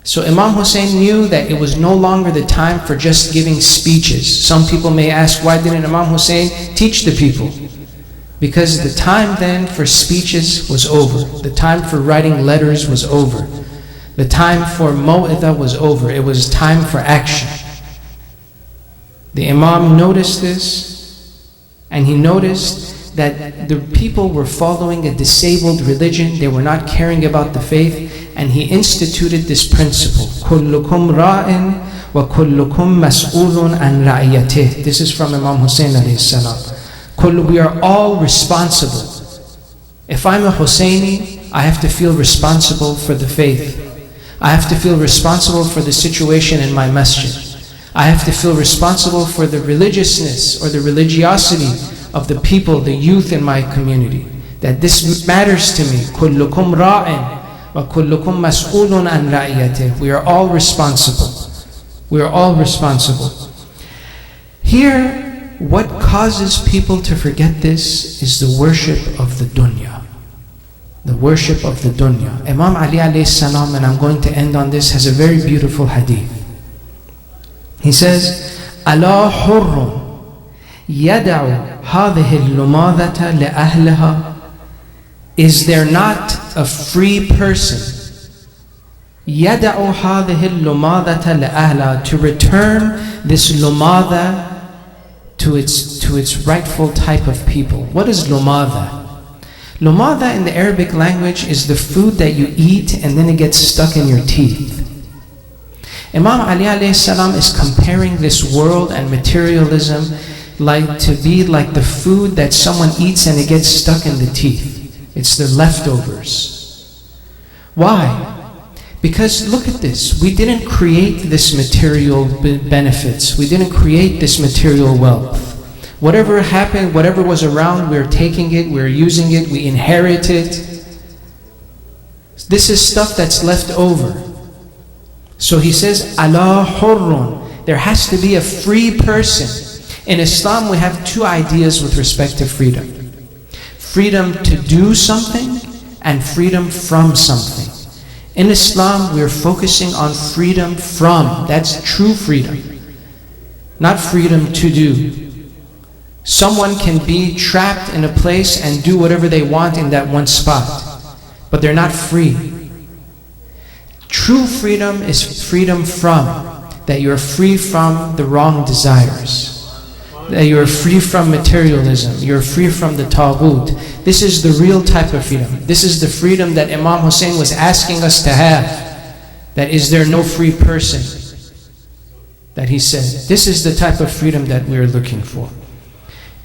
So Imam Hussein knew that it was no longer the time for just giving speeches. Some people may ask, why didn't Imam Hussein teach the people? Because the time then for speeches was over. The time for writing letters was over. The time for maw'idah was over. It was time for action. The Imam noticed this, and he noticed that the people were following a disabled religion. They were not caring about the faith, and he instituted this principle. كُلُّكُمْ رَاءٍ وَكُلُّكُمْ مَسْئُولٌ عَنْ رَعِيَّتِهِ. This is from Imam Hussein alayhi salam. We are all responsible. If I'm a Husseini, I have to feel responsible for the faith. I have to feel responsible for the situation in my masjid. I have to feel responsible for the religiousness or the religiosity of the people, the youth in my community. That this matters to me. كُلُّكُمْ رَاءٍ وَكُلُّكُمْ مَسْئُولٌ عَنْ رَعِيَّتِهِ. We are all responsible. We are all responsible. Here, what causes people to forget this is the worship of the dunya. the worship of the dunya. Imam Ali alayhi salam, and I'm going to end on this, has a very beautiful hadith. He says, ألا حر يدع هذه اللماذة لأهلها. Is there not a free person يدع هذه اللماذة لأهلها, to return this lumadha to its rightful type of people? What is lumadha? Lumadha in the Arabic language is the food that you eat and then it gets stuck in your teeth. Imam Ali alayhi salam is comparing this world and materialism to be like the food that someone eats and it gets stuck in the teeth. It's the leftovers. Why? Because look at this, we didn't create this material benefits, we didn't create this material wealth. Whatever happened, whatever was around, we're taking it, we're using it, we inherit it. This is stuff that's left over. So he says, Allah hurrun, there has to be a free person. In Islam we have two ideas with respect to freedom. Freedom to do something and freedom from something. In Islam, we're focusing on freedom from. That's true freedom, not freedom to do. Someone can be trapped in a place and do whatever they want in that one spot, but they're not free. True freedom is freedom from, that you're free from the wrong desires, that you're free from materialism, you're free from the taghut. This is the real type of freedom. This is the freedom that Imam Hussein was asking us to have. That is there no free person? That he said, this is the type of freedom that we are looking for.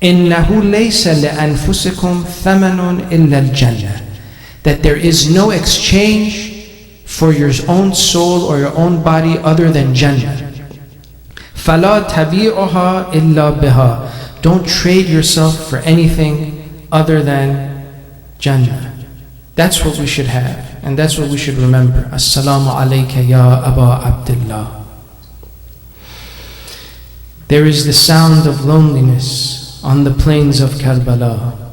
إِنَّهُ لَيْسَ لَأَنفُسِكُمْ ثَمَنٌ إِلَّا الْجَنَّةِ. That there is no exchange for your own soul or your own body other than Jannah. فَلَا تَبِيعُهَا إِلَّا بِهَا. Don't trade yourself for anything other than Jannah. That's what we should have, and that's what we should remember. Assalamu alayka ya Aba Abdullah. There is the sound of loneliness on the plains of Karbala.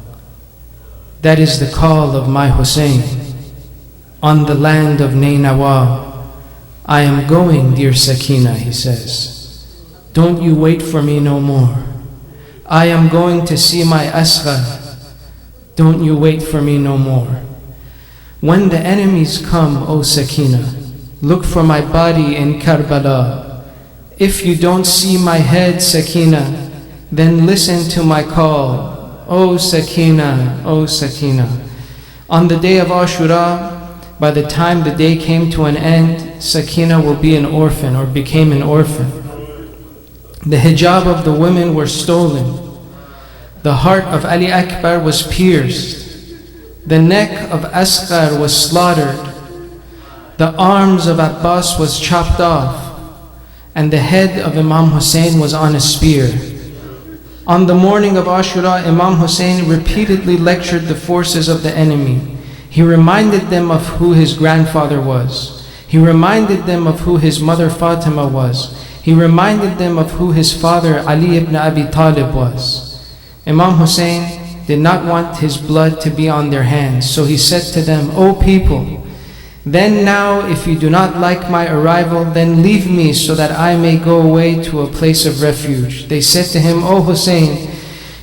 That is the call of my Hussein. On the land of Nainawa, I am going, dear Sakina, he says. Don't you wait for me no more. I am going to see my Asghar. Don't you wait for me no more. When the enemies come, O Sakina, look for my body in Karbala. If you don't see my head, Sakina, then listen to my call. O Sakina, O Sakina. On the day of Ashura, by the time the day came to an end, Sakina will be an orphan or became an orphan. The hijab of the women were stolen. The heart of Ali Akbar was pierced. The neck of Asghar was slaughtered. The arms of Abbas was chopped off. And the head of Imam Hussein was on a spear. On the morning of Ashura, Imam Hussein repeatedly lectured the forces of the enemy. He reminded them of who his grandfather was. He reminded them of who his mother Fatima was. He reminded them of who his father Ali ibn Abi Talib was. Imam Hussein did not want his blood to be on their hands, so he said to them, O people, then now if you do not like my arrival, then leave me so that I may go away to a place of refuge. They said to him, O Hussein,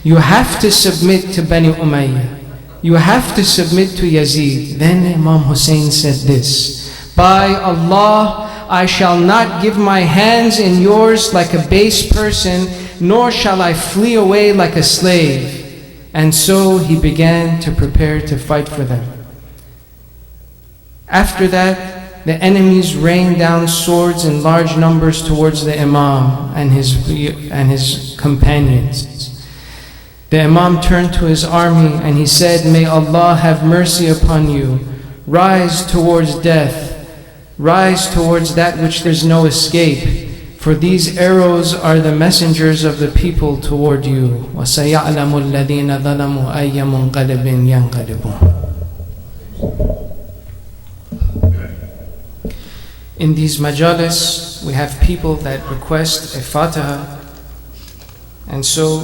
you have to submit to Bani Umayyah. You have to submit to Yazid. Then Imam Hussein said this, by Allah, I shall not give my hands in yours like a base person, nor shall I flee away like a slave. And so he began to prepare to fight for them. After that, the enemies rained down swords in large numbers towards the Imam and his companions. The Imam turned to his army and he said, may Allah have mercy upon you. Rise towards death. Rise towards that which there's no escape. For these arrows are the messengers of the people toward you. وَسَيَعْلَمُ الَّذِينَ ظَلَمُوا أَيَّ مُنْقَلِبٍ يَنْقَلِبُونَ. In these majalis, we have people that request a Fatiha, and so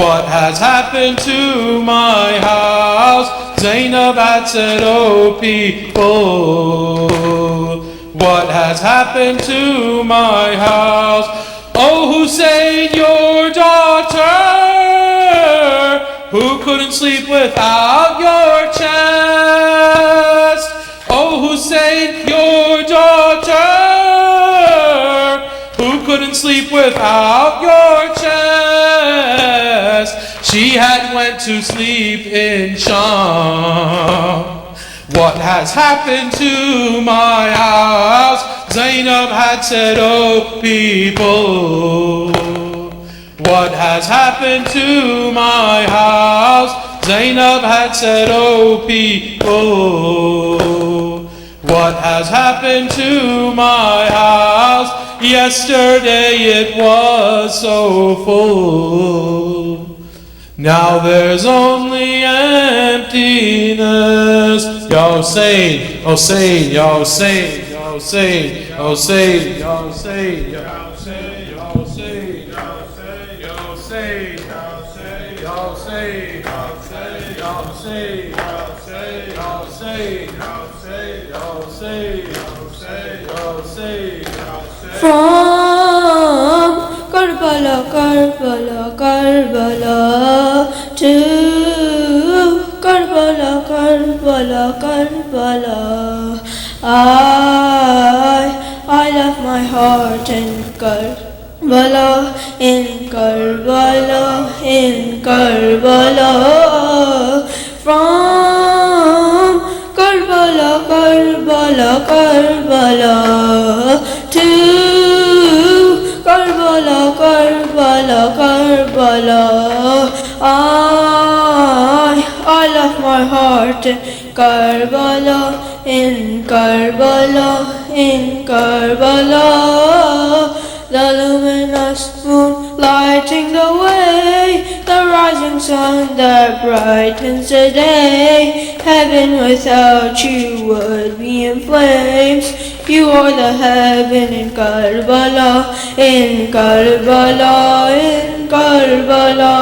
what has happened to my house? Zainab had said, oh people, what has happened to my house? Oh Hussein, your daughter, who couldn't sleep without your chest. Oh Hussein, your daughter, who couldn't sleep without your chest. She had went to sleep in Sham. What has happened to my house? Zainab had said, oh people, what has happened to my house? Zainab had said, oh people, what has happened to my house? Yesterday it was so full, now there's only emptiness. Ya Hussein, Hussein, Ya Hussein, Ya Hussein, Ya Hussein, Ya Hussein, Ya Hussein, Ya Hussein, Ya Hussein, Ya Hussein, Ya Hussein, Ya Hussein, Ya Hussein, Ya Hussein, Ya Hussein, Ya Hussein, Ya Hussein, Ya Hussein, Ya Hussein, Ya Hussein. From Karbala, Karbala, Karbala to Karbala, Karbala, Karbala. I left my heart in Karbala, in Karbala, in Karbala. From Karbala, Karbala, Karbala to Karbala, Karbala, Karbala. I left my heart in Karbala, in Karbala, in Karbala. The luminous moon lighting the way, the rising sun that brightens the day. Heaven without you would be in flames. You are the heaven in Karbala, in Karbala, in Karbala.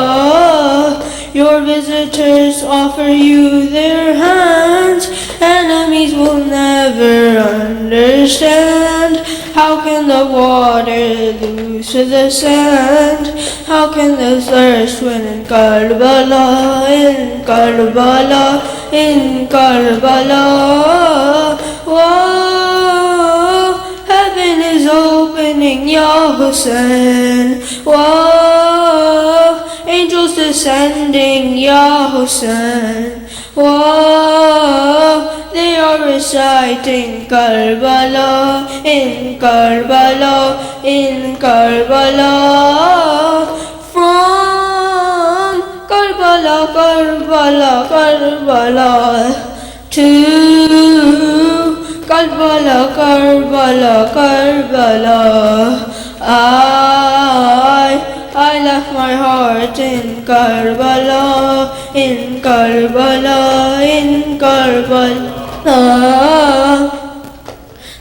Your visitors offer you their hands. Enemies will never understand. How can the water lose to the sand? How can the thirst win in Karbala, in Karbala, in Karbala? Whoa, heaven is opening, Ya Hussein. Whoa, angels descending, Ya Hussein. Whoa, they are reciting Karbala, in Karbala, in Karbala. From Karbala, Karbala, Karbala to Karbala, Karbala, Karbala. I left my heart in Karbala, in Karbala, in Karbala.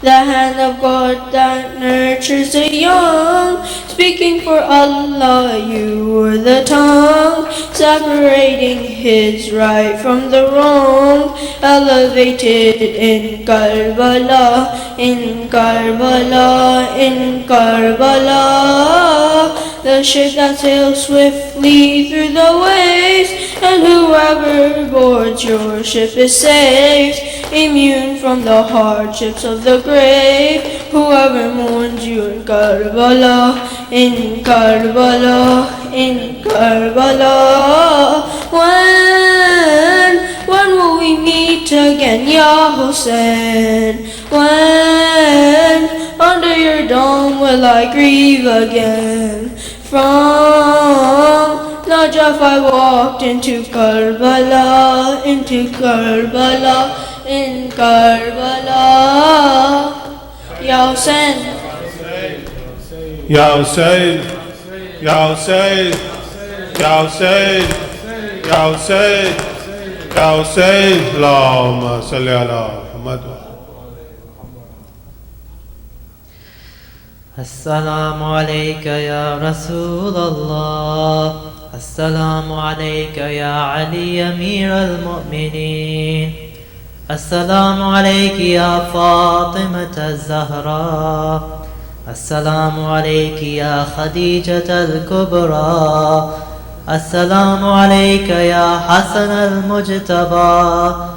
The hand of God that nurtures the young, speaking for Allah, you were the tongue, separating his right from the wrong, elevated in Karbala, in Karbala, in Karbala. The ship that sails swiftly through the waves, and whoever boards your ship is saved, immune from the hardships of the grave. Whoever mourns you in Karbala, in Karbala, in Karbala. When will we meet again, Ya Hussein? When under your dome will I grieve again? From Najaf I walked into Karbala, into Karbala, in Karbala. Ya Hussein, Ya Hussein, Ya Hussein, Ya Hussein, Ya Hussein, Ya Hussein, Allahumma salli ala Muhammad. السلام عليك يا رسول الله السلام عليك يا علي أمير المؤمنين. السلام عليك يا فاطمة الزهراء. السلام عليك يا خديجة الكبرى. السلام عليك يا حسن المجتبى.